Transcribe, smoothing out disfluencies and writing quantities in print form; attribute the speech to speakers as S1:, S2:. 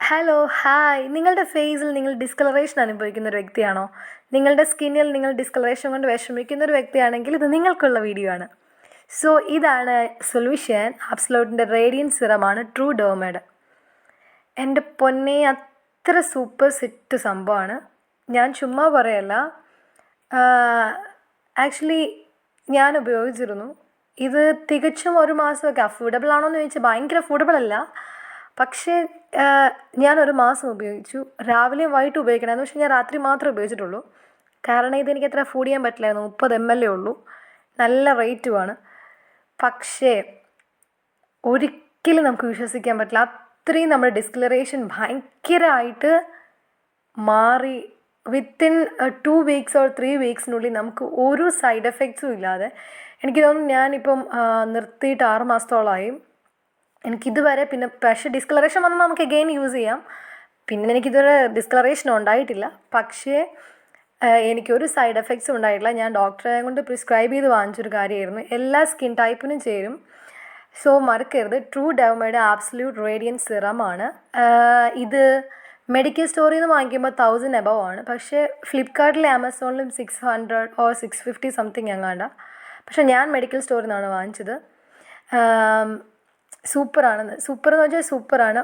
S1: Hello, hi. നിങ്ങളുടെ ഫേസിൽ നിങ്ങൾ ഡിസ്കളറേഷൻ അനുഭവിക്കുന്ന ഒരു വ്യക്തിയാണോ? നിങ്ങളുടെ സ്കിന്നിൽ നിങ്ങൾ ഡിസ്കളറേഷൻ കൊണ്ട് വിഷമിക്കുന്ന ഒരു വ്യക്തിയാണെങ്കിൽ ഇത് നിങ്ങൾക്കുള്ള വീഡിയോ ആണ്. സോ ഇതാണ് സൊല്യൂഷൻ. ആബ്സലൂട്ടിൻ്റെ റേഡിയൻറ്റ് സിറമാണ് ട്രൂ ഡേർമേഡ്. എൻ്റെ പൊന്നെ, അത്ര സൂപ്പർ സെറ്റ് സംഭവമാണ്. ഞാൻ ചുമ്മാ പറയല്ല. ആക്ച്വലി ഞാൻ ഉപയോഗിച്ചിരുന്നു. ഇത് തികച്ചും ഒരു മാസമൊക്കെ അഫോർഡബിൾ ആണോ എന്ന് ചോദിച്ചാൽ ഭയങ്കര അഫോർഡബിൾ അല്ല. പക്ഷേ ഞാനൊരു മാസം ഉപയോഗിച്ചു. രാവിലെയും വൈകിട്ട് ഉപയോഗിക്കണമായിരുന്നു. പക്ഷേ ഞാൻ രാത്രി മാത്രമേ ഉപയോഗിച്ചിട്ടുള്ളൂ. കാരണം ഇതെനിക്ക് അത്ര അഫോർഡ് ചെയ്യാൻ പറ്റില്ലായിരുന്നു. 30 ml ഉള്ളൂ. നല്ല റേറ്റുമാണ്. പക്ഷേ ഒരിക്കലും നമുക്ക് വിശ്വസിക്കാൻ പറ്റില്ല. അത്രയും നമ്മുടെ ഡിസ്കളറേഷൻ ഭയങ്കരമായിട്ട് മാറി. വിത്തിൻ 2 weeks or 3 weeksനുള്ളിൽ നമുക്ക് ഒരു സൈഡ് എഫക്ട്സും ഇല്ലാതെ. എനിക്ക് തോന്നുന്നു ഞാനിപ്പം നിർത്തിയിട്ട് 6 മാസത്തോളമായി. എനിക്കിതുവരെ പക്ഷേ ഡിസ്കളറേഷൻ വന്നാൽ നമുക്ക് എഗെയിൻ യൂസ് ചെയ്യാം. പിന്നെ എനിക്കിതുവരെ ഡിസ്കളറേഷൻ ഉണ്ടായിട്ടില്ല. പക്ഷേ എനിക്കൊരു സൈഡ് എഫക്ട്സും ഉണ്ടായിട്ടില്ല. ഞാൻ ഡോക്ടറെ കൊണ്ട് പ്രിസ്ക്രൈബ് ചെയ്ത് വാങ്ങിച്ചൊരു കാര്യമായിരുന്നു. എല്ലാ സ്കിൻ ടൈപ്പിനും ചേരും. സോ മറക്കരുത്, ട്രൂ ഡെർമയുടെ ആബ്സല്യൂട്ട് റേഡിയൻറ്റ് സിറമാണ്. ഇത് മെഡിക്കൽ സ്റ്റോറിൽ നിന്ന് വാങ്ങിക്കുമ്പോൾ 1000 above ആണ്. പക്ഷേ ഫ്ലിപ്കാർട്ടിലും ആമസോണിലും 600 or 650 സംതിങ് എങ്ങാണ്ടാണ്. പക്ഷേ ഞാൻ മെഡിക്കൽ സ്റ്റോറിൽ നിന്നാണ് വാങ്ങിച്ചത്. സൂപ്പറാണ്. സൂപ്പർ എന്ന് വെച്ചാൽ സൂപ്പറാണ്.